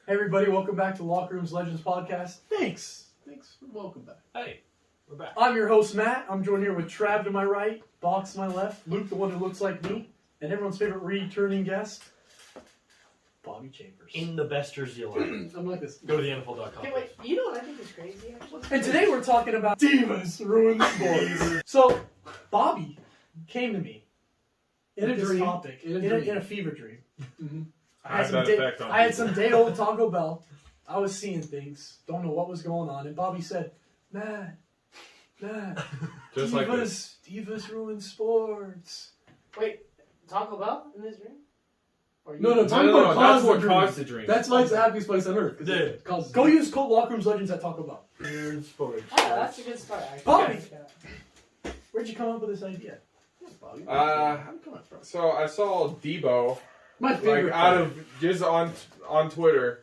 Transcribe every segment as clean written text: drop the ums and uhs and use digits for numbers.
Hey everybody, welcome back to Locker Rooms Legends Podcast. Thanks for welcome back. Hey, we're back. I'm your host, Matt. I'm joined here with Trav to my right, Box to my left, Luke, the one who looks like me, and everyone's favorite returning guest, Bobby Chambers. In the best jersey alive. I'm like this. Go to the NFL.com. Okay, wait, you know what I think is crazy, actually? And today we're talking about Divas ruin sports. So, Bobby came to me in a dream. topic, in a fever dream. Mm-hmm. I had some day-old Taco Bell. I was seeing things. Don't know what was going on. And Bobby said, Matt, Just Divas ruin sports. Wait, Taco Bell in this dream? Or you- No, That's what caused the dream. That's why it's the happiest place on earth. Yeah. It causes Go use code Locker Rooms Legends at Taco Bell. Oh, that's a good start, actually. Bobby! Yeah. Where'd you come up with this idea? Bobby. I'm coming from. So I saw Debo My favorite. out of just on Twitter.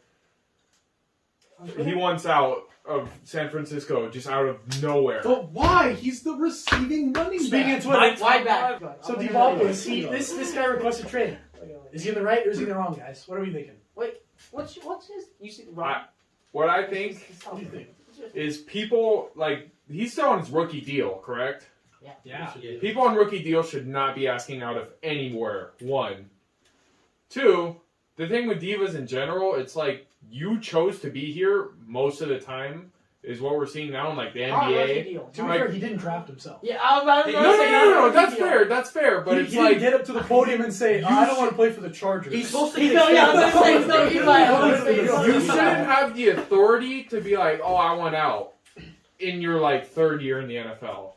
He wants out of San Francisco just out of nowhere. But why? He's the receiving running Speaking back. of Twitter, Wide back. so Divaco, this guy requested trade. Is he in the right or is he in the wrong, guys? What are we thinking? Wait, what's his? You see, right? What I think What do you think? is people he's still on his rookie deal, correct? Yeah. People on rookie deal should not be asking out of anywhere. 1. 2, the thing with Divas in general, it's like you chose to be here most of the time is what we're seeing now in the Rookie NBA. deal. To be fair, he didn't draft himself. Yeah, I was about to No, say that's fair. But He it's didn't like get up to the podium and say, I don't want to play for the Chargers. He's supposed to He's get no, yeah, I was gonna say, no, he's like, I was gonna say, you shouldn't have the authority to be like, oh, I want out in your third year in the NFL.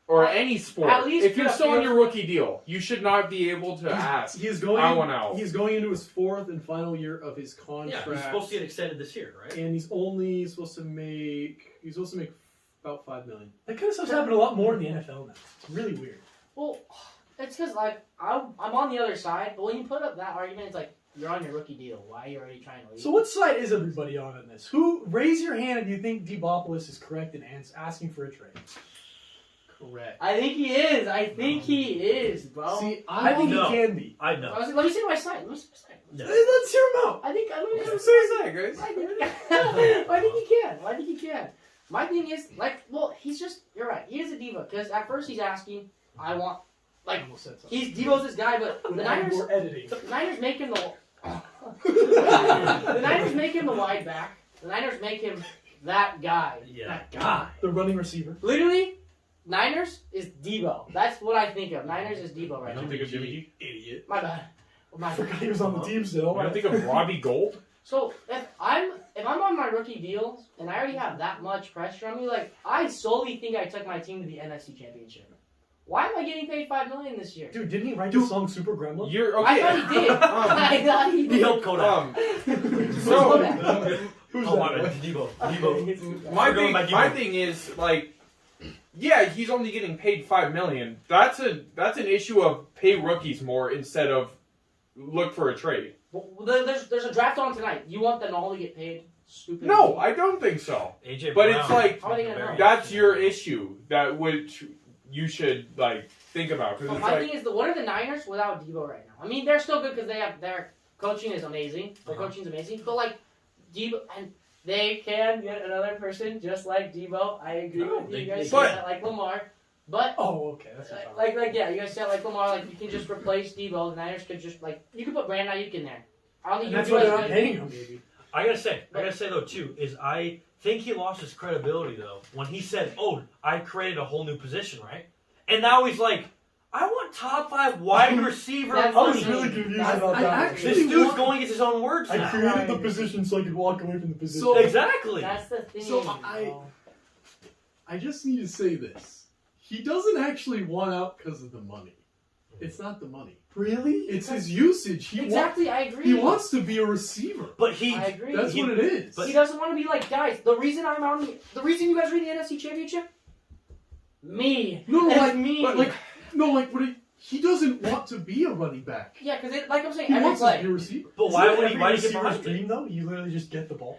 Or any sport. At least If you're put a still on few- your rookie deal, you should not be able to ask. He's going. I want out. He's going into his 4th and final year of his Yeah, contract. he's supposed to get extended this year, right? and he's only supposed to make. He's supposed to make about $5 million. That kind of stuff's happening a lot more in the NFL now. It's really weird. Well, it's because, I'm on the other side, but when you put up that argument, it's like, you're on your rookie deal. Why are you already trying to leave? So what side is everybody on in this? Raise your hand if you think Debopoulos is correct in asking for a trade. Correct. I think he is. I think he is, bro. See, I think No. he can be. I know. Let me see my side. Hey, let's hear him out. I think Say that, guys. I think he can. My thing is, he's just, you're right. He is a diva, because at first he's asking, I want, I almost said something. he's Devo's this guy, but the Niners, We're editing. the Niners make him the Niners make him the wide back. The Niners make him that guy. Yeah. That guy. The running receiver. Literally, Niners is Devo. That's what I think of. Niners is Devo right You now. think of Jimmy G? Idiot. My bad. I forgot he was on the team still. You think of Robbie Gold? So if I'm on my rookie deal and I already have that much pressure on me, I solely think I took my team to the NFC Championship. Why am I getting paid $5 million this year? Dude, didn't he write the song Super Gremlin? You're I okay. thought he did. I thought he He did. helped Kodak. So, Who's Oh, that? my bad. Debo. My thing is yeah, he's only getting paid $5 million. That's an issue of pay rookies more instead of look for a trade. Well, there's a draft on tonight. You want them all to get paid? Stupid. No, I don't think so. AJ But Brown. it's like How are they gonna know? that's your issue that you should think about because But it's my like thing is, what are the Niners without Devo right now? I mean, they're still good because they have their coaching is amazing. Their coaching is amazing, but Devo and they can get another person just like Devo. I agree with you. You guys say that like Lamar, but Oh, okay. That's what yeah, you guys said like Lamar, you can just replace Devo. The Niners could just you could put Brandon Ayuk in there. I don't think that's you why do they're as not good. paying him, maybe. I gotta say though too, is I think he lost his credibility though when he said, "Oh, I created a whole new position, right?" And now he's like, "I want top 5 wide receiver." That's I was funny. really confused That's- about I that. actually This dude's want- going against his own words I now. created the position so I could walk away from the position. So- Exactly. That's the thing. So bro. I just need to say this. He doesn't actually want out because of the money. It's not the money. Really? It's his usage. Exactly, I agree. He wants to be a receiver. But I agree. That's what it is. He doesn't want to be like, guys, the reason you guys are in the NFC Championship? Me. No, It's like me. But he doesn't want to be a running back. Yeah, because like I'm saying, He every wants to play. be a receiver. But why Isn't would he? every Why did he get receiver's behind it? dream though? You literally just get the ball.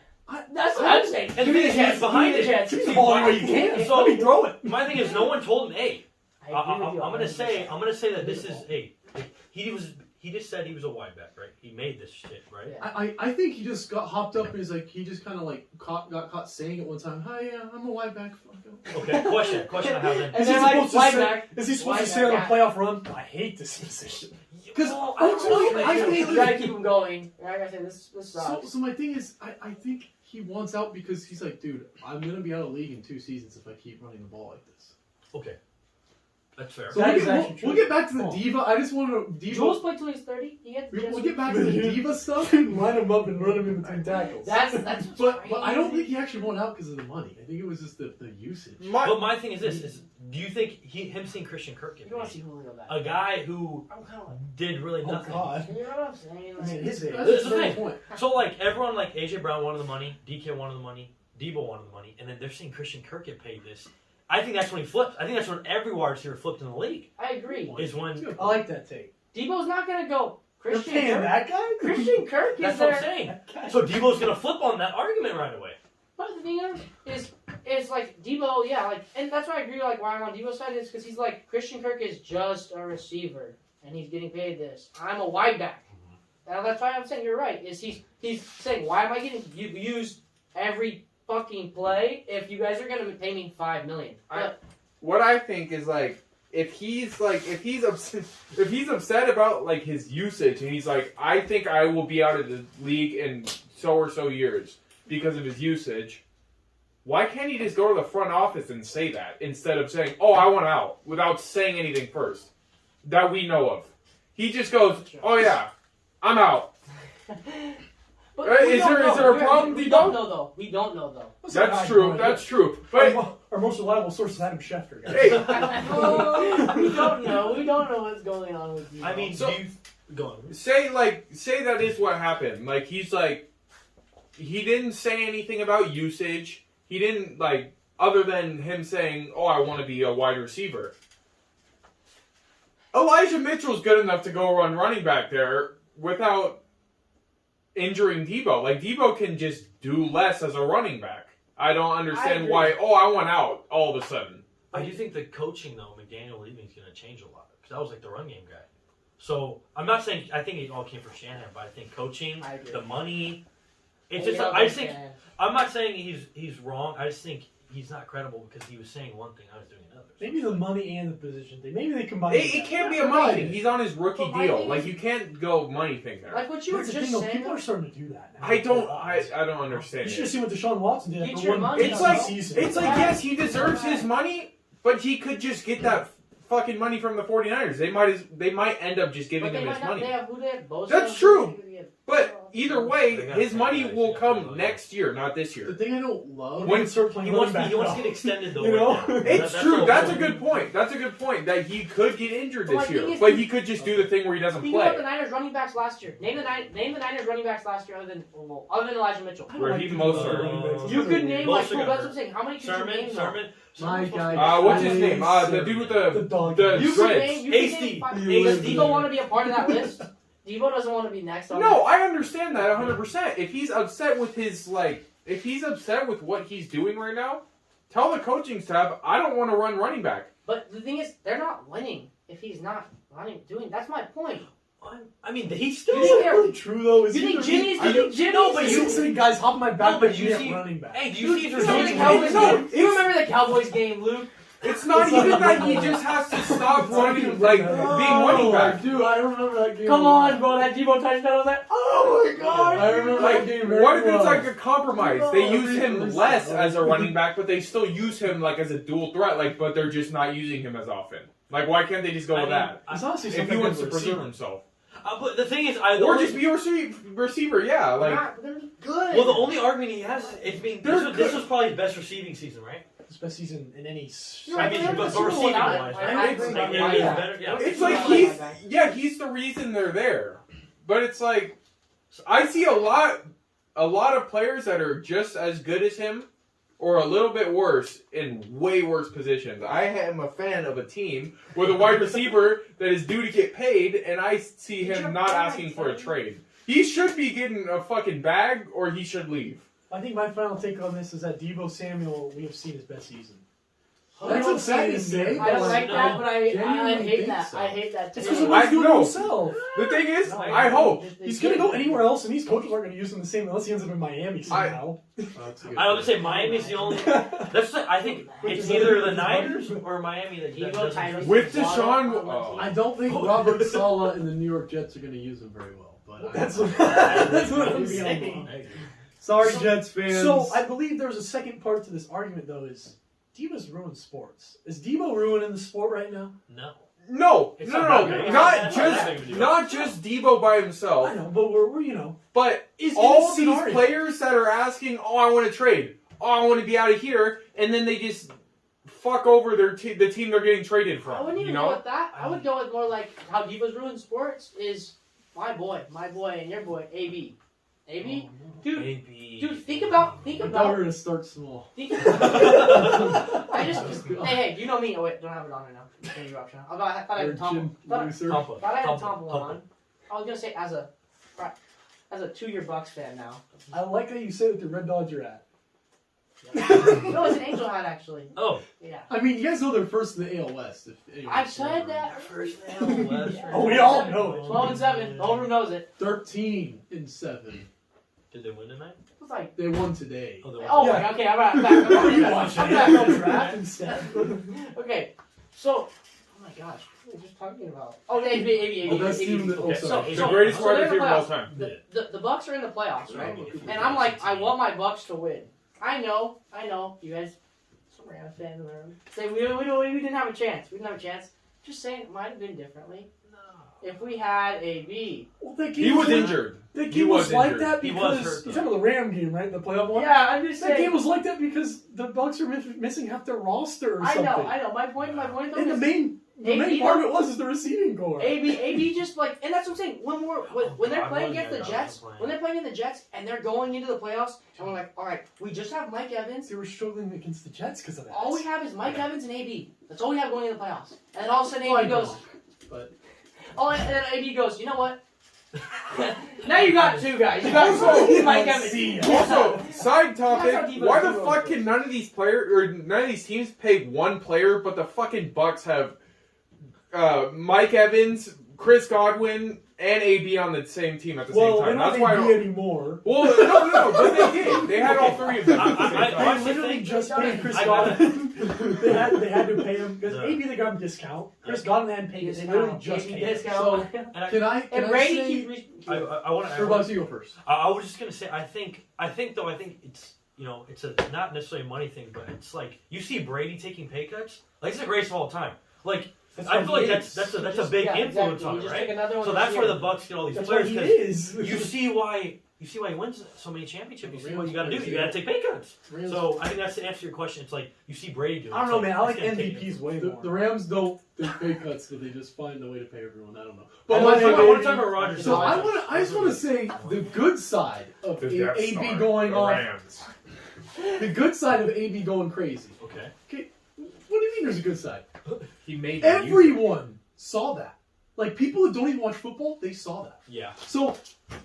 That's what I'm saying. And Give me the the thing is, chance. behind Give me the it, chance. Give me the ball any way you can. So- Let me throw it. My thing is, no one told him, "Hey, I agree with you I'm gonna 100%. say that this is he he just said he was a wide back, right? He made this shit, right? Yeah. I think he just got hopped up and he's like he just kind of like got caught saying it one time. Hi, yeah, I'm a wide back. Okay, question I have then. And Is he they're like, supposed to wide say? back. Is he supposed to Wide say on a back. playoff run? I hate this position. Because Well, I don't ultimately, know, I man. think You gotta keep him going. I gotta say this sucks. so my thing is, I think he wants out because he's like, dude, I'm gonna be out of the league in 2 seasons if I keep running the ball like this. Okay, that's fair. So That we'll is get, actually we'll true. get back to the Oh. diva. I just want to diva. Jules played till he's 30. He had We'll get back to the diva stuff. Line him up and run him in between tackles. That's But I don't think he actually won out because of the money. I think it was just the usage. But my thing is this: do you think him seeing Christian Kirk You get don't want to paid, see Julio back. a guy who I'm kind of like, did really Oh nothing? God. you know what I'm saying? I mean, his age. That's This is the the very thing. point. So like everyone, like AJ Brown wanted the money, DK wanted the money, Debo wanted the money, and then they're seeing Christian Kirk get paid this. I think that's when he flipped. I think that's when every wide receiver flipped in the league. I agree. Is when I like that take. Debo's not gonna go. You're Christian paying Kirk. that guy? Christian Kirk is that's what I'm there. saying. That guy. So Debo's gonna flip on that argument right away. But the thing is like Debo, yeah, like, and that's why I agree. Like, why I'm on Debo's side is because he's like Christian Kirk is just a receiver, and he's getting paid this. I'm a wide back, and that's why I'm saying you're right. Is he's saying why am I getting used every fucking play if you guys are gonna pay me $5 million? But What I think is like if he's upset about like his usage and he's like, I think I will be out of the league in so or so years because of his usage. Why can't he just go to the front office and say that instead of saying, "Oh, I want out," without saying anything first that we know of? He just goes, "Oh yeah, I'm out." But Right, we is don't there- is know. there a problem, We Debo? don't know though. We don't know though. That's true. That's true. But Our most reliable source is Adam Schefter. Guys. hey, We don't know. We don't know what's going on with you. I mean, So- do you go on? say that is what happened. Like he's like, he didn't say anything about usage. He didn't like other than him saying, "Oh, I want to be a wide receiver." Elijah Mitchell's good enough to go run running back there without injuring Debo. Like Debo can just do less as a running back. I don't understand agree. why. Oh, I want out all of a sudden. I do think the coaching though, McDaniel leaving is going to change a lot because that was like the run game guy. So I'm not saying I think it all came from Shanahan, but I think coaching, I agree. the money, it's Yeah, just yeah, I just think man. I'm not saying he's wrong. I just think he's not credible because he was saying one thing, I was doing another. Maybe the money and the position thing. Maybe they combine. It can't be a money thing. He's on his rookie But my deal. thing Like is- you can't go money thing there. Like what you were That's the just thing, though. saying. People are starting to do that. Now. I don't understand You should have it. seen what Deshaun Watson did Get after your one money, It's like season. it's like yes, he deserves his money, but he could just get that fucking money from the 49ers. They might end up just giving But they him might his not. money. They have who they have. Bosa, That's who true. they have. But either way, They got his money guys, will yeah, come yeah. next year, not this The year. thing I don't love. when he start playing He wants, running he back wants to now. get extended though. You know? right now. It's That's true. the That's a whole good point. That's a good point that he could get injured But my this year, thing is- but he could just do the thing where he doesn't Think about the play. Niners running backs last year. Name the Niners running backs last year other than Elijah Mitchell. I don't Where like he to do most that are- running backs. You could name like Bosa cool. got That's what hurt. I'm saying. How many could you name? Sermon. My guy. What's his name? The dude with The the dog. the You could dreads. name. You could Hasty. name five. You Does live Debo there. want to be a part of that list? Debo doesn't want to be next on No, I understand that 100%. If he's upset with if he's upset with what he's doing right now, tell the coaching staff, I don't want to run running back. But the thing is, they're not winning if he's not doing. That's my point. I mean, he's still. Is that really true though? Is You he think the- Jimmy's? I You think Jimmy's? No, but Is you- he saying, guys, hop my back, No, but but you you see- running back. Hey, do you see his You remember the results? Cowboys No, game? You remember the Cowboys game, Luke? It's not even that he just has to stop running, like, being running back. Dude, I remember that game. Come on, bro. That Debo touchdown was like, Oh my god. I remember Like, that game very what if it's well. like a compromise? They use him Listen, less as a running back, but they still use him, like, as a dual threat, like, but they're just not using him as often. Like, why can't they just go with that? It's honestly If something he wants good to for a preserve receiver. himself. But the thing is, Or just be a receiver, yeah. we're Like, gonna be good. well, the only argument he has is being They're this was probably his best receiving season, right? His best season in any. You're I right, mean, they're but the Super Bowl receiving without it. wise, I right? agree. Like, Yeah, he's yeah. better, yeah. it's Yeah. like he's the reason they're there. But it's like, I see a lot of players that are just as good as him, or a little bit worse in way worse positions. I am a fan of a team with a wide receiver that is due to get paid, and I see him not asking for a trade. He should be getting a fucking bag, or he should leave. I think my final take on this is that Debo Samuel, we have seen his best season. That's upsetting to say. I don't but like that, but I genuinely hate think that. so. I hate that too. It's because of I what he's doing to know. himself. The thing is, No, I hope. He's gonna go anywhere else, and these coaches aren't gonna use him the same unless he ends up in Miami somehow. That's a good I would point. say Miami's the only. That's the, I think it's either the Niners or Miami that Debo, doesn't Tyree, trust With him. Deshaun- Waddle, oh. I don't think Robert Saleh and the New York Jets are going to use him very well. But That's what I'm Maybe saying. wrong. Sorry, So- Jets fans. So I believe there's a second part to this argument, though. Is Divas ruin sports? Is Debo ruining the sport right now? No. No, It's no, not no, that big. not It's not that big of a just deal. not just Debo by himself, I know, but we're you know, but is in all this these scenario. players that are asking, "Oh, I want to trade. Oh, I want to be out of here," and then they just fuck over the team they're getting traded I from. wouldn't You even go know? with that. I would go with more like how Divas ruin sports is my boy, and your boy, AB. AB? Dude, Maybe. dude, think about, I thought we were going to start small. I just, hey, you know me. Oh wait, don't have it on right now. Interruption. I thought I had Tom. Loser. Tampa. Thought I had Tampa. Tom Tampa. on. I was gonna say as a 2-year Bucks fan now. I like how you say that the Red Dodger at. No, it's an Angel hat actually. Oh. Yeah. I mean, you guys know they're first in the AL West. If I said that. First name, West. Yeah. Oh, we all know it. 12-7. The whole room knows it. 13-7. Did they win tonight? It was like. They won today. Oh, they won. Oh, Yeah. okay. I'm back. I'm back. I'm back on track. instead. Okay, so. Oh my gosh, what were we just talking about? Oh, AB. Oh, that's team that. Oh, Okay, sorry. The greatest so wide they're in the receiver of all playoffs. time. The Bucks are in the playoffs, right? Oh, And I'm like, I want my Bucks to win. I know. You guys, some Rams fans in the room, say we didn't have a chance. We didn't have a chance. Just saying, it might have been differently. If we had AB. Well, that He game was injured. That He game was was like injured. that He was because hurt, you're though. talking about the Ram game, right? The playoff one. Yeah, I'm just That saying. game was like that because the Bucks are missing half their roster or I something. know. My point though And the is main AB part of it was the receiving core. AB just like, and that's what I'm saying. When they're God, playing one against the year, Jets, that was when they're playing against the Jets, and they're going into the playoffs, and we're like, all right, we just have Mike Evans. They were struggling against the Jets because of that. All we have is Mike Evans and AB. That's all we have going in the playoffs. And then all of a sudden Oh, I AB know, goes, but and then AB goes, you know what? Now you got two guys. You got Also- Mike Evans. Also, side topic: That's how why Divas the do fuck it. can none of these teams pay one player, but the fucking Bucks have Mike Evans, Chris Godwin, and AB on the same team at the Well, same they're time? not That's why. I AB don't- anymore. Well, no, but they did. They had all three of them at the same I- They time. literally think- just paid Chris I- Godwin. they had to pay him because Yeah. AB they got him discount. Chris Godwin hadn't paid it. They literally just paid him. discount. can I And Brady say? keeps. I want Or to. about you go first. I was just gonna say, I think it's it's a not necessarily a money thing, but it's like you see Brady taking pay cuts. Like it's the greatest of all time. Like I feel like that's a big influence on it, right? So that's where the Bucks get all these That's why players he because is. you see why he wins so many championships. You see what you got to do. You got to take pay cuts. Rams, So I think that's to answer your question. It's like you see Brady do it. I don't It's know, man. I like it's gonna take MVPs way the, more. the Rams don't take pay cuts, but they just find a way to pay everyone. I don't know. But my I point- want to talk about Rodgers. So I just want to say the good side of The Death AB Star, going the off. Rams. The good side of AB going crazy. Okay. What do you mean there's a good side? He made Everyone saw that. Like people who don't even watch football, they saw that. Yeah. So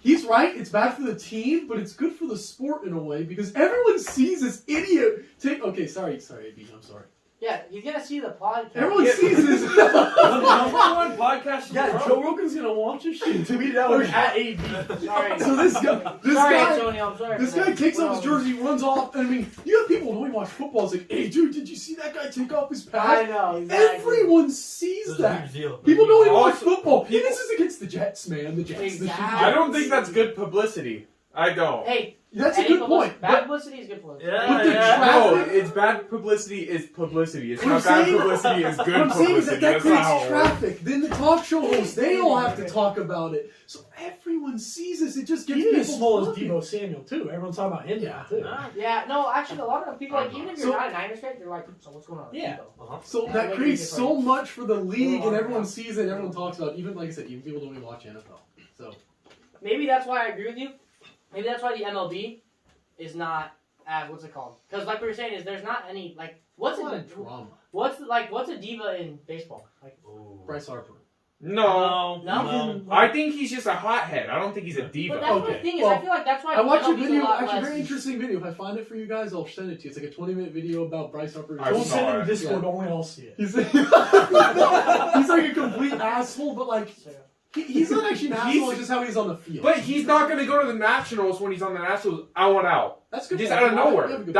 he's right. It's bad for the team, but it's good for the sport in a way because everyone sees this idiot take. Okay, sorry, AB. I'm sorry. Yeah, he's gonna see the podcast. Everyone sees this. Number one podcast. in the Yeah, world. Joe Rogan's gonna watch this shit. To me, that was at AB. Sorry. So this guy, Sorry, Antonio. I'm sorry. this for guy that. takes off his Well, jersey, runs off. And I mean, you have people who don't even watch football. It's like, hey, dude, did you see that guy take off his I pad? know. Exactly. Everyone It sees was a that. huge deal. People don't even watch Also, football. This is against the Jets, man. The Jets. Exactly. I don't think that's good publicity. I don't. Hey, That's a any good publicity- point. Bad But publicity is good publicity. Yeah, But the yeah. No, traffic- it's bad publicity is publicity. It's What I'm not bad saying- publicity is good what I'm saying is publicity. that That's not creates how it works. traffic. Then the talk show hosts, they all have to talk about it. So everyone sees this. It just gets Even as people small as talking. Debo Samuel too. Everyone's talking about him now too. Ah, Yeah, no, actually, a lot of people, like, even if you're So- not a Niners fan, they're like, so what's going on? Yeah. uh-huh. So Yeah, that make creates it so different. much for the league, and Yeah. everyone sees it. Everyone talks about it. Even like I said, even people don't even watch NFL. So Maybe that's why I agree with you. Maybe that's why the MLB is not as, what's it called? Because like we were saying, is there's not any, like, what's a lot a of drama. what's a diva in baseball? Like, Ooh. Bryce Harper. No. No? I think he's just a hothead. I don't think he's a diva. But that's Okay. the thing is, Well, I feel like that's why I watched a MLB's video, lot actually a less- very interesting video. If I find it for you guys, I'll send it to you. It's like a 20-minute video about Bryce Harper. I Don't saw send it in it. Discord, Yeah. only I'll see it. He's like a complete asshole, but like he's not actually an asshole. It's just how he's on the field. But he's not going to go to the Nationals when he's on the Nationals. I want out. that's good. Just point. out of You have nowhere. a good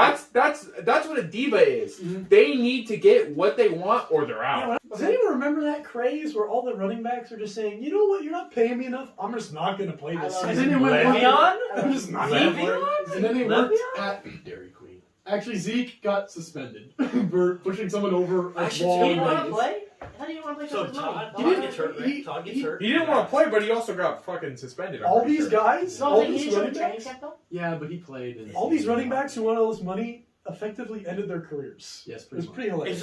That's what a diva is. Mhm. They need to get what they want or they're out. Does anyone remember that craze where all the running backs are just saying, you know what, you're not paying me enough, I'm just not going to play this I love season. it. And then it went- Le'Veon? I'm just not going to play. Le'Veon? And then they worked Le'Veon? at Dairy Queen. Actually, Zeke got suspended for pushing someone over a Actually, wall. He in didn't want to Vegas. play? How do you want to play So for his money? Todd, He Todd didn't- gets hurt, he- right? Todd gets he- hurt. He didn't want to play, but he also got fucking suspended. I'm All pretty these sure. guys, No, all he these didn't show the running training backs, camp though? Yeah, but he played. And all these running backs who won all this money effectively ended their careers. Yes, It pretty was much. pretty hilarious. Is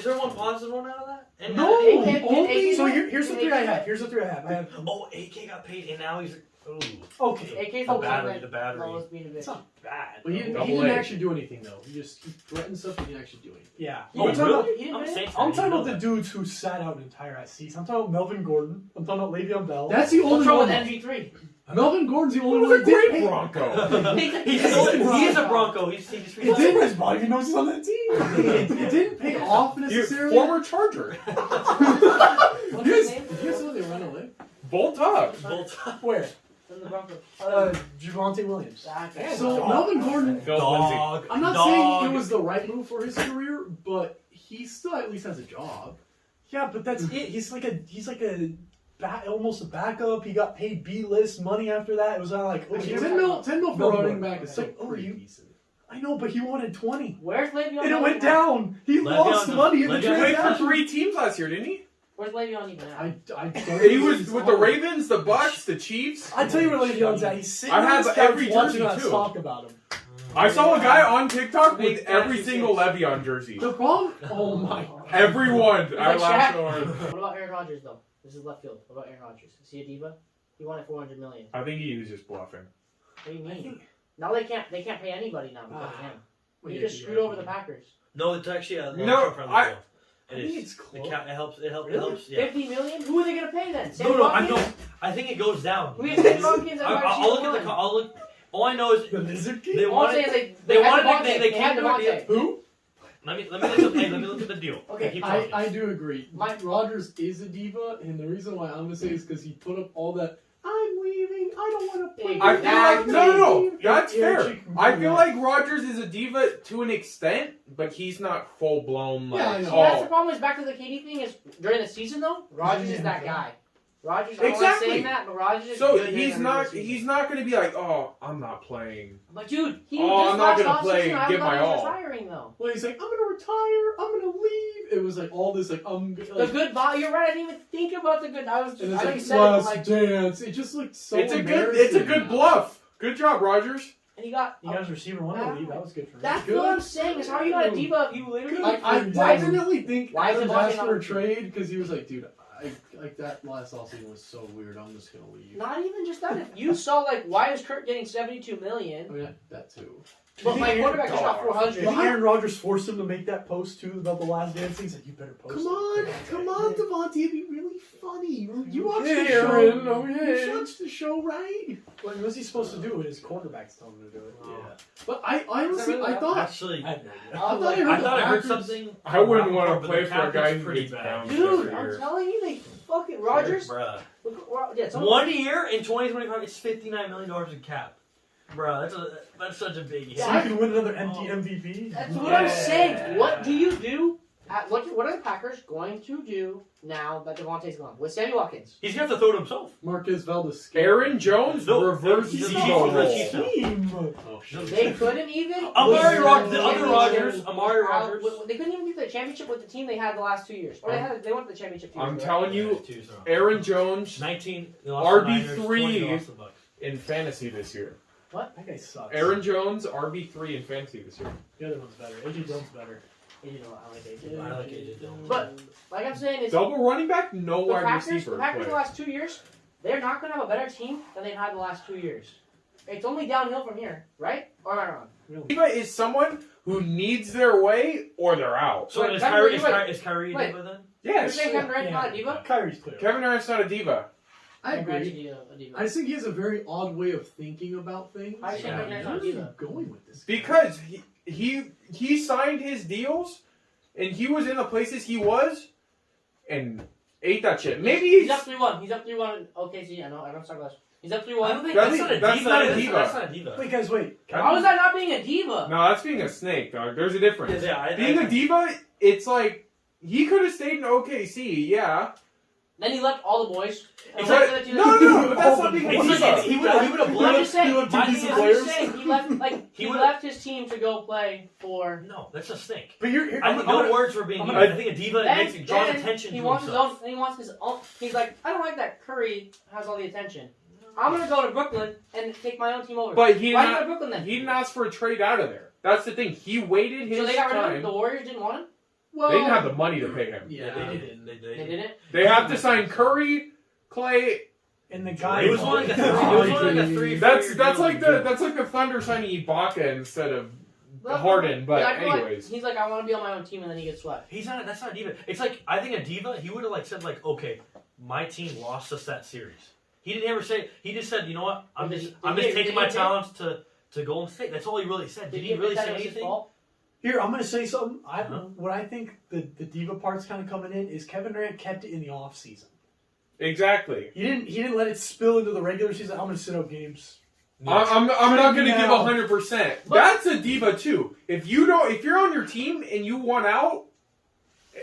there one positive one out of that? Any No! other- AK only- So here's the three I have. Here's the three I have. I have Oh, AK got paid and now he's ooh, okay. AK's the the battery, one the that battery. Noah's being a bitch. It's not bad. But he Double didn't A. actually do anything though. He threatened stuff, but he didn't actually do anything. Yeah. Oh, I'm talking about- really? He didn't I'm play? Saints I'm fan, talking you about know the dudes who sat out an entire season. I'm talking about Melvin Gordon. I'm talking about Le'Veon Bell. That's the What's only wrong one. with NG3? Melvin Gordon's the only He one was a that did great pay. Bronco. he is a Bronco. He's It didn't. His body even knows he's on that team. It didn't pay off You're necessarily. former Charger. What's his name? Did you guys know they ran away? Bolt up. Where? From the Broncos. Javonte Williams. Okay. So Dog. Melvin Gordon, Phil Lindsay. Dog. I'm not Dog. saying it was the right move for his career, but he still at least has a job. Yeah, but that's it. He's like almost a backup. He got paid B-list money after that. It was not like, oh, Actually, you 10 mil for Melvin running Gordon. back is It's still like, oh, pretty you- decent. I know, but he wanted 20. Where's Le'Veon? And it Bell went even at? down. He Le'Veon lost does- money in the Le'Veon He played for transaction. 3 teams last year, didn't he? Where's Le'Veon even at? I don't He was with the Ravens, the Bucks, the Chiefs. I tell you where Le'Veon's at. He's sitting I on have his couch every watching jersey, us too. talk about him. I saw a guy on TikTok Big with every fancy single six. Le'Veon jersey. The problem? Oh my god. Everyone. I like laughed Shaq. so hard. What about Aaron Rodgers though? This is left field. What about Aaron Rodgers? Is he a diva? He wanted $400 million. I think he was just bluffing. What do you mean? Now they can't pay anybody now because of him. Well, He yeah, just yeah, screwed over yeah. the Packers. No, it's actually a No, long-term friendly I- deal. I It think is. it's It close. helps. It helps. Really? It helps. Yeah. $50 million? Who are they gonna pay then? No, I Sammy know. Watkins? I think it goes down. Who is Sammy Watkins at wide I'll look receiver at the. one? I'll look. All I know is The Lizard King? they All I'm wanted. saying is They had wanted. Devontae. They had came to a deal. Devontae. Who? Let me look at. Hey, let me look at the deal. Okay, Keep talking. I do agree. Mike Rogers is a diva, and the reason why I'm gonna say is because he put up all that. I'm leaving. I don't want to play. I feel like no. That's Yeah, fair. she can I do feel that. like Rodgers is a diva to an extent, but he's not full blown like. Yeah, I know. See, that's the Oh, problem is back to the KD thing is during the season though, Rodgers is that guy. Rodgers, I don't like Exactly. saying that, but Rodgers is so good during he's the not. regular season. He's not going to be like, oh, I'm not playing. But dude, he Oh, just I'm not last gonna play offseason, and I give thought my he was all. retiring though. Well, he's like, I'm gonna retire. I'm gonna leave. It was like all this like The goodbye. You're right. I didn't even think about the good. I was. And I it's know like you said it, but last like, dance. It just looked so. It's a good embarrassing. bluff. Good job, Rodgers. and he got. You guys receiver one to leave. That was good for me. That's Good. what I'm saying. Is how are you not a diva if you literally. I definitely think Why is Adams Devontae asked not- for a trade because he was like, dude, I like that last offseason was so weird. I'm just gonna leave. Not even just that. If you saw like, why is Kurt getting $72 million? I mean that too. But my quarterback just got Do you 400. think Aaron Rodgers forced him to make that post too about the last dance? He said, "You better post." Come on, Devontae, it'd be really funny. You watched the Yeah, show. Aaron, oh, yeah. You watched the show, right? What was he supposed to do? His quarterbacks told him to do it. But I honestly, Is that really I thought. Actually, I have no idea. I thought I heard the Packers- something. I wouldn't want But to the play for a guy Packers who pretty gets bad. bounced Dude, every I'm year. telling you, they fucking Rodgers. Bruh. Look, yeah, someone- 1 year in 2025, it's $59 million in cap. Bro, that's such a big hit. So you can win another empty MVP. That's what I'm saying. What do you do? What are the Packers going to do now that Devontae's gone with Sammy Watkins? He's gonna have to throw it himself. Marquez Valdez. Aaron Jones No, reverse he's Debo the role. Chiefs. Team. Oh shit. They couldn't even. Amari win Rogers, the the other Rogers, championship Amari without- Rogers. They couldn't even get the championship with the team they had the last 2 years. Or they went to the championship 2 years I'm ago. telling you, Two, so. Aaron Jones 19. They lost to the Niners, RB3. 20 they lost to the Bucks. in fantasy this year. That guy sucks. Aaron Jones RB3 in fantasy this year. The other one's better. AJ Dillon's better. You know, I like AJ. I like AJ Dillon. But like I'm saying, is Double running back, no the wide Packers receiver. the play. last 2 years, they're not going to have a better team than they've had the last 2 years. It's only downhill from here, right? Or am I wrong? Diva is someone who needs their way or they're out. So Wait, is wait, Kyrie, wait, is wait. Kyrie, is Kyrie a Wait. diva then? You're Yes. saying Kevin Durant's not a diva? Kyrie's clear. Kevin Durant's not a diva. I Congrats, agree. a diva. I just think he has a very odd way of thinking about things. I think Yeah. Kevin Durant's Where not are a you diva. going with this? Because he signed his deals, and he was in the places he was, and ate that shit. Maybe He's up 3-1. He's up 3-1 in OKC. I know. I don't talk about this. He's up I 3-1. don't think That's- that's not a that's diva. not a That's- diva. That's not a diva. Wait, guys, wait. How is that not being a diva? No, that's being a snake, dog. There's a difference. Yeah, Being a diva, it's like he could have stayed in OKC, yeah. Then he left all the boys. It's And like- went to the- No, but that's not being a It's diva. like he would have I'm blamed. just saying. left my two thing decent is- I'm players. just saying. He left. Like he would've- left his team to go play for. No, that's a snake. But you're. I think no words for being I'm diva. gonna- I think a diva Then, it draws then attention he to wants himself. his own. He wants his own. He's like, I don't like that Curry has all the attention. I'm gonna go to Brooklyn and take my own team over. But he did Why you go not, to Brooklyn then? he didn't ask for a trade out of there. That's the thing. He waited his So they got rid of him. time. The Warriors didn't want him. Well, They didn't have the money to pay him. Yeah, they didn't. They didn't. They have to sign Curry, Clay. And the guy. It was one like a 3. It was one like a 3. That's like the Thunder signing Ibaka instead of Harden. But Yeah, I feel like anyways, he's like, I want to be on my own team, and then he gets swept. He's not. That's not a diva. It's like I think a diva. He would have like said like, okay, my team lost us that series. He didn't ever say. He just said, you know what? I'm Did just he- I'm did just he- taking did my he- talents to Golden State. That's all he really said. Did he admit really that say it was his anything? fault? Here, I'm gonna say something. Uh-huh. What I think the diva part's kind of coming in is Kevin Durant kept it in the off season. exactly. He didn't let it spill into the regular season. I'm gonna sit out games. I'm not going to give Now. 100%. That's a diva too. If you're on your team and you want out,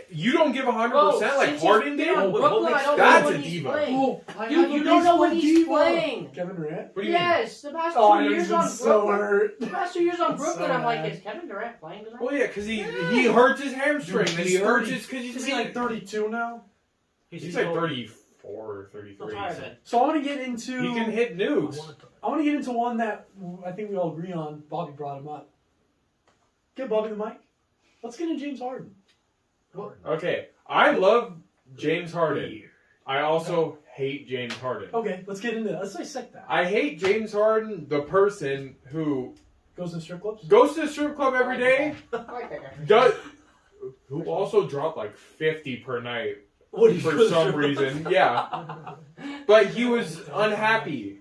you don't give 100% Bro, like since Harden he's did. been on what Brooklyn, makes- I don't that's know when a he's diva. playing. Oh, I Dude, have a you don't know when baseball he's diva. playing. Kevin Durant. What do you Yes, the past Oh, I 2 know years he's been on so Brooklyn. hurt. The past 2 years on It's Brooklyn, so I'm like, bad. is Kevin Durant playing tonight? mean? Well, yeah, because he hurts his hamstring, Dude, and he's he hurts 30. his because Is he like 32 now? he's like 34 or 33. I'm tired of it. So I want to get into. He can hit nukes. I want to get into one that I think we all agree on. Bobby brought him up. Give Bobby the mic. Let's get into James Harden. Okay, I love James Harden. I also hate James Harden. Okay, let's get into that. Let's dissect that. I hate James Harden, the person who Goes to strip clubs. goes to the strip club every day, I like that guy. does, who also dropped like 50 per night What do you for some reason. Yeah, but he was unhappy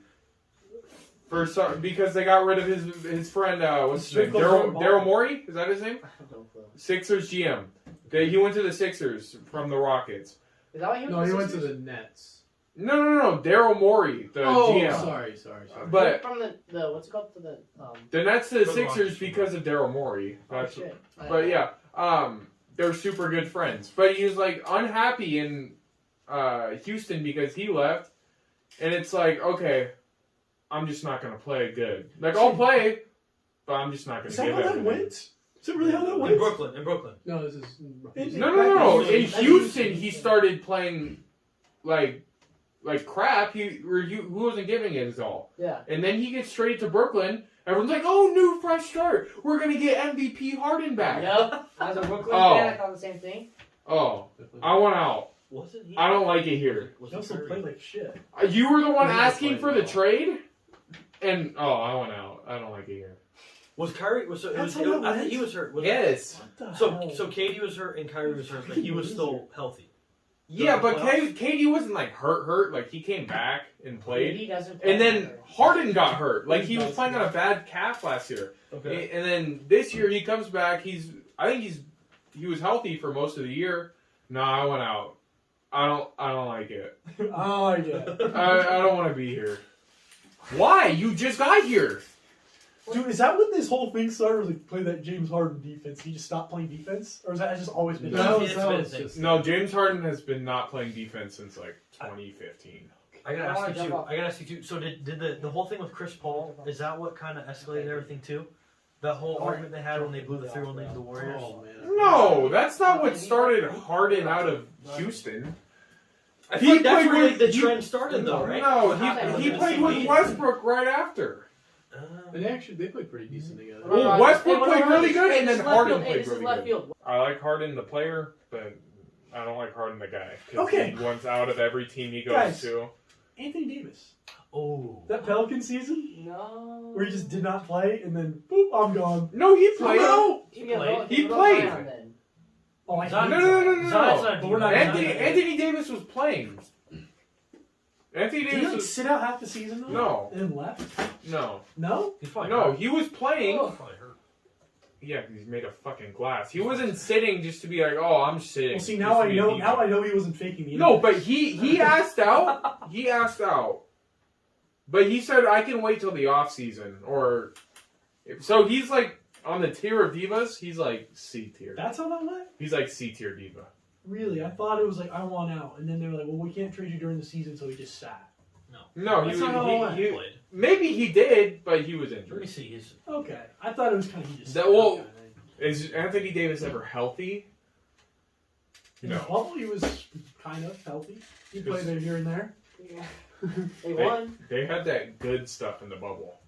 for some because they got rid of his friend. What's his name? Strip club Daryl Morey. Is that his name? Is Sixers GM. He went to the Sixers from the Rockets. that why he was No, he went to Sixers? the Nets. No. Daryl Morey, the Oh, GM. sorry. But from the what's it called to the the Nets to the From the Sixers Rockets. because of Daryl Morey. That's, shit. but yeah, they're super good friends. But he was like unhappy in Houston because he left, and it's like, okay, I'm just not gonna play good. Like I'll play, but I'm just not gonna Is that give how that everything. went? Is it really how that In went? Brooklyn. No, this is. No. In That's Houston, he started playing like crap. He wasn't giving it his all. Yeah. And then he gets traded to Brooklyn. Everyone's like, "Oh, new fresh start. We're gonna get MVP Harden back." Yep. As a Brooklyn Oh. fan, I thought the same thing. Oh, I want out. Wasn't he? I don't like it here. He also played like shit. You were the one He asking played for the well. trade, and I want out. I don't like it here. Was Kyrie? Was it That's was? how It, that I think went? he was hurt. Was Yes. What the So hell? so KD was hurt and Kyrie was hurt, but he was still healthy. Yeah, but Playoffs? KD wasn't like hurt. Like he came back and played, He doesn't. Play and then better. Harden got hurt. Like he was playing on a bad calf last year. Okay. And then this year he comes back. I think he was healthy for most of the year. No, I went out. I don't like it. Oh yeah. I don't want to be here. Why? You just got here. Dude, is that when this whole thing started? Was like play that James Harden defense? He just stopped playing defense, or has that just always been? No, It's that been was things. just. No, James Harden has been not playing defense since like 2015. I gotta I wanna ask you jump too. off. I gotta ask you too. So did the whole thing with Chris Paul? Is that what kind of escalated everything too? That whole argument they had when they blew the 3-1 lead to the Warriors. Oh man. No, that's not what started Harden out of Houston. I feel like that's played where with- the trend started though, right? No, What happened he the played same with league? Westbrook right after. And they played pretty decent together. Well, Westbrook Hey, played really good, hey, and this then is left Harden field. Hey, played this is really left good. field. I like Harden the player, but I don't like Harden the guy. 'Cause Okay. he wants out of every team he goes Guys. to. Anthony Davis. Oh. That Pelican season No. where he just did not play, and then boop, I'm gone. No, he played. No. He played. He played. Oh, I Zion- hate No. Zion's not a But we're not diva. gonna- Anthony Davis was playing. Anthony Did he Davis like was sit out half the season though? No. And then left? no. No? He's probably No, hurt. he was playing. He's probably hurt. Yeah, he's made of fucking glass. He wasn't sitting just to be like, oh, I'm sitting. Well, see, just now to I be a know. diva. Now I know he wasn't faking the. No, but he asked out. He asked out. But he said, I can wait till the off season, or so he's like on the tier of divas. He's like C tier. That's how that went. He's like C tier diva. Really, I thought it was like I want out, and then they were like, "Well, we can't trade you during the season," so he just sat. No, That's not how it went. he played. maybe he did, but he was Let me injured. see his. Okay, I thought it was kind of he just. That- sat well, kinda thing. Is Anthony Davis ever healthy? In No. the bubble, he was kind of healthy. He played there here and there. Yeah. They won. They had that good stuff in the bubble,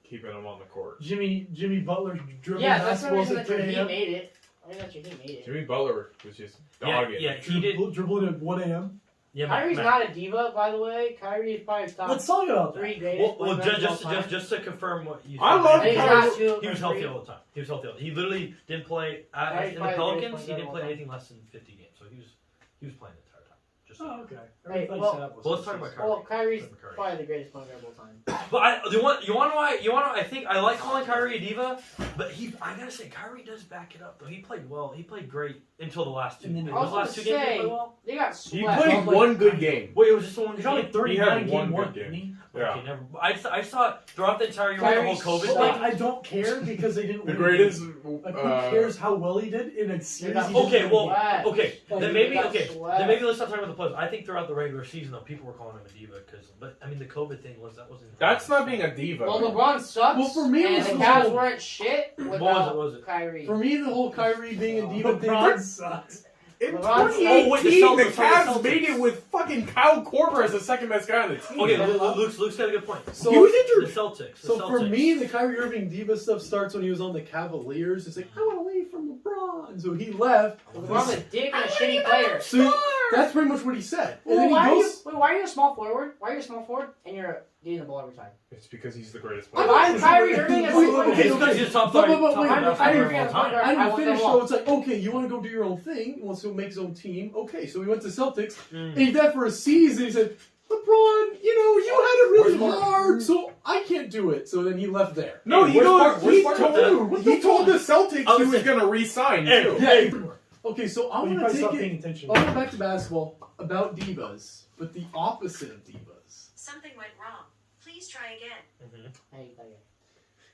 keeping him on the court. Jimmy Butler dribbling Yeah, that's the basketballs reason at that 10 he a.m. made it. I think that's your team made it. Jimmy Butler was just Yeah, dogging. yeah, he did. Dribbling at 1 a.m. Yeah, Kyrie's Matt. not a diva, by the way. Kyrie is probably top Let's talk about that. 3 greatest. Well, point guards of all time. just to confirm what you said. I love And he's Kyrie. got two He was or healthy three. all the time. He was healthy. He literally didn't play Kyrie's in the probably the Pelicans. greatest He didn't point play guard of all anything less than 50 games, so he was playing the entire time. Just so Oh, you know. okay. Hey, I thought you well- said that was Well, let's talk about Kyrie. Well, Kyrie's Talk about Kyrie. probably the greatest point guard of all time. But you want to know why I think I like calling Kyrie a diva, but I gotta say Kyrie does back it up though. He played well. He played great until the last two. And then Those I was last two games he played well. They got He swept. played one good game. Wait, it was just the one He got like game. 39 He had one game one, good didn't he? Yeah. Okay, never. I saw throughout the entire year with the whole Kyrie's COVID But like, thing. I don't care because they didn't The win. greatest. Like, who cares how well he did in a series? got- he Okay, didn't well, win? Swept. okay, Like, then they maybe got okay, swept. then maybe let's stop talking about the players. I think throughout the regular season though, people were calling him a diva but I mean the COVID thing wasn't. That's not being a diva. Well, LeBron sucks. Well, for me, it and was the the Cavs whole- weren't shit What without was it? Kyrie. For me, the whole Kyrie being a diva thing. LeBron sucks. In LeBron- 2018, Oh, wait, the the Celtics. Cavs made it with fucking Kyle Korver as the second best guy on the team. Okay, Luke's got a good point. So- he was The injured. Celtics. So for me, the Kyrie Irving diva stuff starts when he was on the Cavaliers. It's like, I want away from LeBron. So he left. LeBron's a dick and a shitty player. So that's pretty much what he said. And Well, then he goes. why are you a small forward? Why are you a small forward and you're getting the ball every time? It's because he's the greatest If player. I'm Kyrie Irving as a Wait, point okay, guard, He's just top But- five. but- top wait, five I'm basketball Kyrie player Irving of as a all point time. guard. I I didn't want finish, the so ball. it's like, okay, you want to go do your own thing. He wants to make his own team. Okay, so he went to Celtics. Mm. And he did that for a season. He said, LeBron, you had it really Where's Mark? hard, so I can't do it. So then he left there. No, Hey, he where's goes. Mark- He where's Mark with that? told, he told the Celtics I he was was saying- going to re-sign Hey, too. Yeah. Okay, so I Well, you want to probably take stopped it. paying attention. I'll go back to basketball about divas, but the opposite of divas. Something went wrong. Please try again. Hey, okay.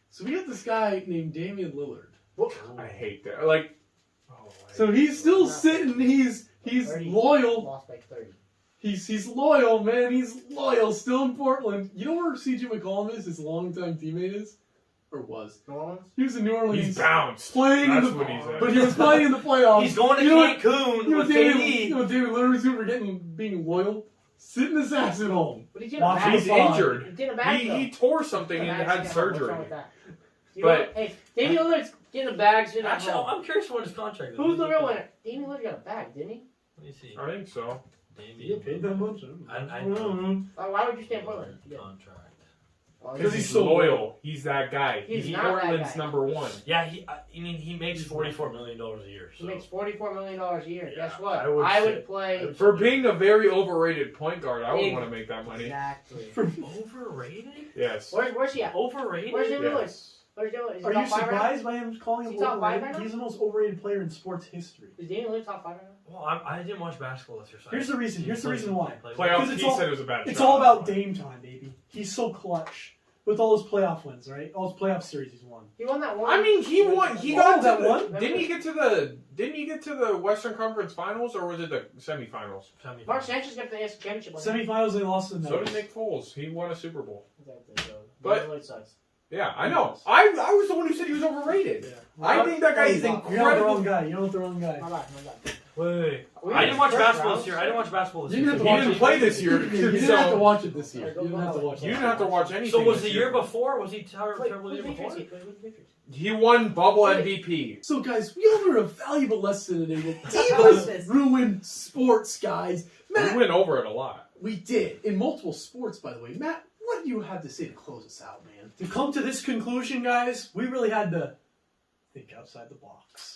So we got this guy named Damian Lillard. I hate that. Like, So he's still sitting. He's 30. loyal. Lost by 30. He's loyal, man. He's loyal. Still in Portland. You know where CJ McCollum is? His longtime teammate is, or was. New Orleans? He was in New Orleans. he's bounced. playing That's in the, what he's at. but he was playing in the playoffs. He's going to You know what- Cancun You know, with David, KD. you know, David Lillard's doing for being loyal. Sitting his ass at home. But he's getting a Watch bag. He's He's fine. injured. He's getting a bag, though. He tore something and Getting a bag, had getting a bag. surgery. What's wrong with that? You But- know, hey, Damian Lillard's getting a bag, sitting at Actually, home. I'm curious what his contract is. Who's the real winner? Damian Lillard got a bag, didn't he? Let me see. I think so. You get paid that much? I don't know. Why would you stay in Portland? Yeah. Contract. Well, Because he's he's so loyal. He's that guy. He's He's not that Portland's guy. number one. Yeah, he makes $44 million a year. He So. makes $44 million a year. Yeah, Guess what? I would I say- would play. For being a very overrated point guard, I would Big- want to make that money. Exactly. Overrated? Yes. Where's he at? Overrated? Where's Damian Lillard? Yes. Where's Damian Lillard? Is he Are you top 5 right now? surprised by him calling Is him he top 5 right overrated? now? He's the most overrated player in sports history. Is Damian Lillard top 5 right now? Well, I didn't watch basketball this year. So Here's the reason. Here's the reason why. Playoffs, Because it's he all- said it was a bad It's shot. all about Dame time, baby. He's so clutch with all his playoff wins, right? All his playoff series he's won. He won that one. I mean, he won. He Oh, got that to the, one? Didn't he get to the? Didn't he get to the Western Conference Finals, or was it the semifinals? Mark Sanchez got the AFC championship. Semifinals, they lost to the So did Nuggets. Nick Foles. He won a Super Bowl. Exactly. So But- Damian Lillard sucks. Yeah, I know. I was the one who said he was overrated. Yeah. I think that guy is You're not the incredible. wrong guy. You're not the wrong guy. My bad. My bad. Wait. We I didn't watch first basketball round. this year. I didn't watch basketball this You year. didn't He have to didn't play this year, You didn't have to so watch it this year. Alright, You didn't have to watch you it. didn't have to watch anything. So was this the year before? Was he terrible the year before? He won Bubble Wait. MVP. So, guys, we all learned a valuable lesson today that What's divas this? ruin sports, guys. We Matt, went over it a lot. we did. In multiple sports, by the way. Matt, what do you have to say to close us out, man? To come to this conclusion, guys, we really had to think outside the box.